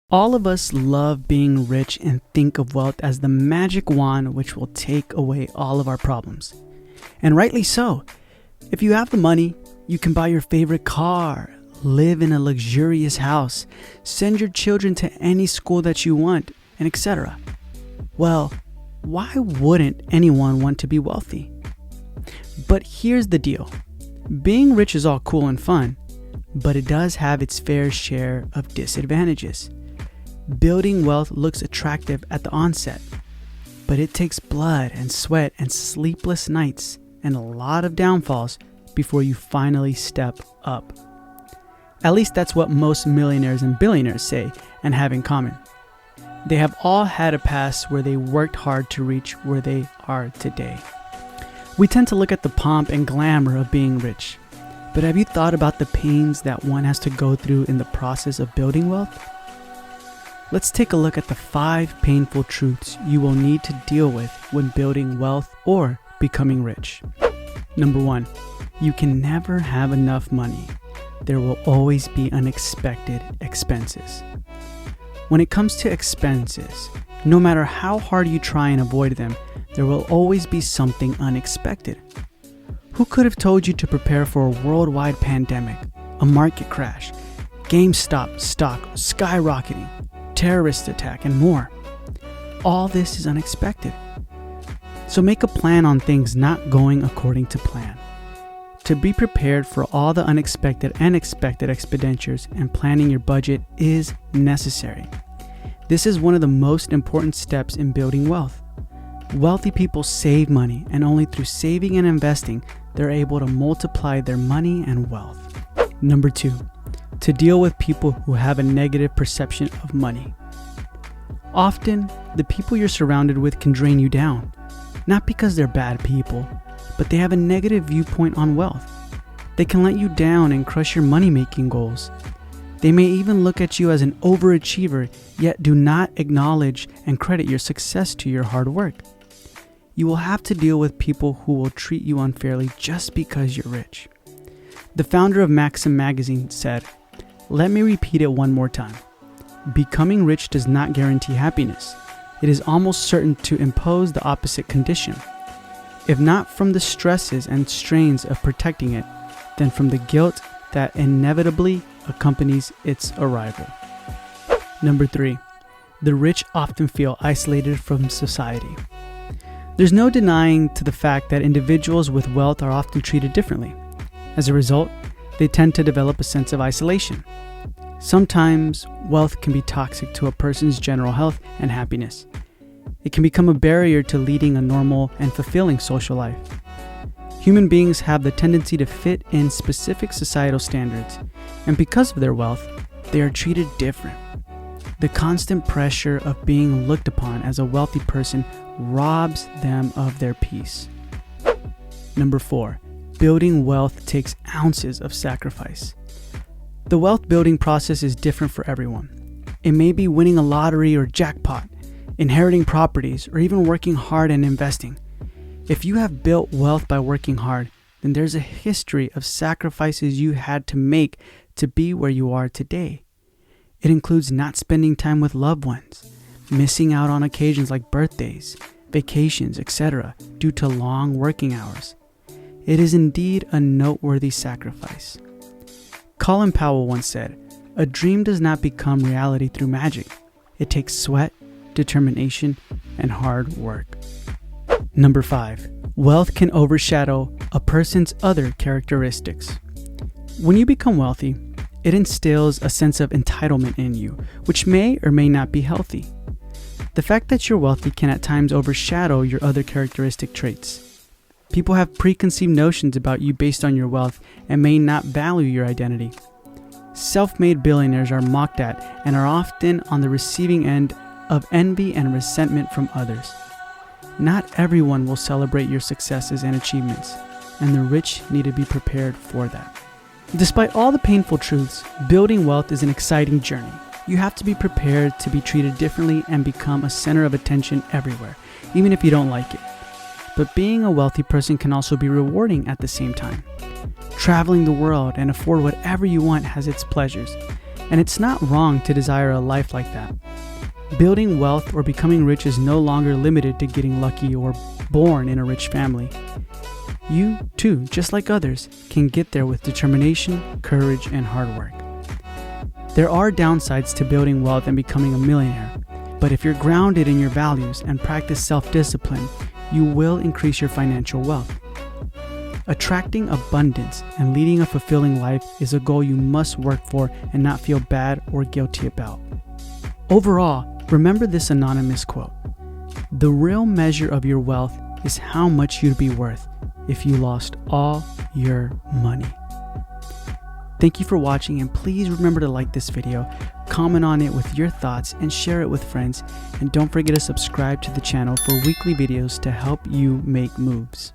All of us love being rich and think of wealth as the magic wand which will take away all of our problems. And rightly so. If you have the money, you can buy your favorite car, live in a luxurious house, send your children to any school that you want, and etc. Well, why wouldn't anyone want to be wealthy? But here's the deal. Being rich is all cool and fun, but it does have its fair share of disadvantages. Building wealth looks attractive at the onset, but it takes blood and sweat and sleepless nights and a lot of downfalls before you finally step up. At least that's what most millionaires and billionaires say and have in common. They have all had a past where they worked hard to reach where they are today. We tend to look at the pomp and glamour of being rich, but have you thought about the pains that one has to go through in the process of building wealth? Let's take a look at the 5 painful truths you will need to deal with when building wealth or becoming rich. Number 1, you can never have enough money. There will always be unexpected expenses. When it comes to expenses, no matter how hard you try and avoid them, there will always be something unexpected. Who could have told you to prepare for a worldwide pandemic, a market crash, GameStop stock skyrocketing, terrorist attack, and more? All this is unexpected. So make a plan on things not going according to plan. To be prepared for all the unexpected and expected expenditures and planning your budget is necessary. This is one of the most important steps in building wealth. Wealthy people save money, and only through saving and investing, they're able to multiply their money and wealth. Number 2, to deal with people who have a negative perception of money. Often, the people you're surrounded with can drain you down, not because they're bad people, but they have a negative viewpoint on wealth. They can let you down and crush your money-making goals. They may even look at you as an overachiever, yet do not acknowledge and credit your success to your hard work. You will have to deal with people who will treat you unfairly just because you're rich. The founder of Maxim magazine said, "Let me repeat it one more time. Becoming rich does not guarantee happiness. It is almost certain to impose the opposite condition. If not from the stresses and strains of protecting it, then from the guilt that inevitably accompanies its arrival." Number 3, the rich often feel isolated from society. There's no denying to the fact that individuals with wealth are often treated differently. As a result, they tend to develop a sense of isolation. Sometimes, wealth can be toxic to a person's general health and happiness. It can become a barrier to leading a normal and fulfilling social life. Human beings have the tendency to fit in specific societal standards, and because of their wealth, they are treated different. The constant pressure of being looked upon as a wealthy person robs them of their peace. Number 4, building wealth takes ounces of sacrifice. The wealth building process is different for everyone. It may be winning a lottery or jackpot, inheriting properties, or even working hard and investing. If you have built wealth by working hard, then there's a history of sacrifices you had to make to be where you are today. It includes not spending time with loved ones, missing out on occasions like birthdays, vacations, etc., due to long working hours. It is indeed a noteworthy sacrifice. Colin Powell once said, "A dream does not become reality through magic. It takes sweat, determination, and hard work." Number 5, wealth can overshadow a person's other characteristics. When you become wealthy, it instills a sense of entitlement in you, which may or may not be healthy. The fact that you're wealthy can at times overshadow your other characteristic traits. People have preconceived notions about you based on your wealth and may not value your identity. Self-made billionaires are mocked at and are often on the receiving end of envy and resentment from others. Not everyone will celebrate your successes and achievements, and the rich need to be prepared for that. Despite all the painful truths, building wealth is an exciting journey. You have to be prepared to be treated differently and become a center of attention everywhere, even if you don't like it. But being a wealthy person can also be rewarding at the same time. Traveling the world and afford whatever you want has its pleasures. And it's not wrong to desire a life like that. Building wealth or becoming rich is no longer limited to getting lucky or born in a rich family. You, too, just like others, can get there with determination, courage, and hard work. There are downsides to building wealth and becoming a millionaire, but if you're grounded in your values and practice self-discipline, you will increase your financial wealth. Attracting abundance and leading a fulfilling life is a goal you must work for and not feel bad or guilty about. Overall, remember this anonymous quote: "The real measure of your wealth is how much you'd be worth if you lost all your money." Thank you for watching, and please remember to like this video, comment on it with your thoughts, and share it with friends. And don't forget to subscribe to the channel for weekly videos to help you make moves.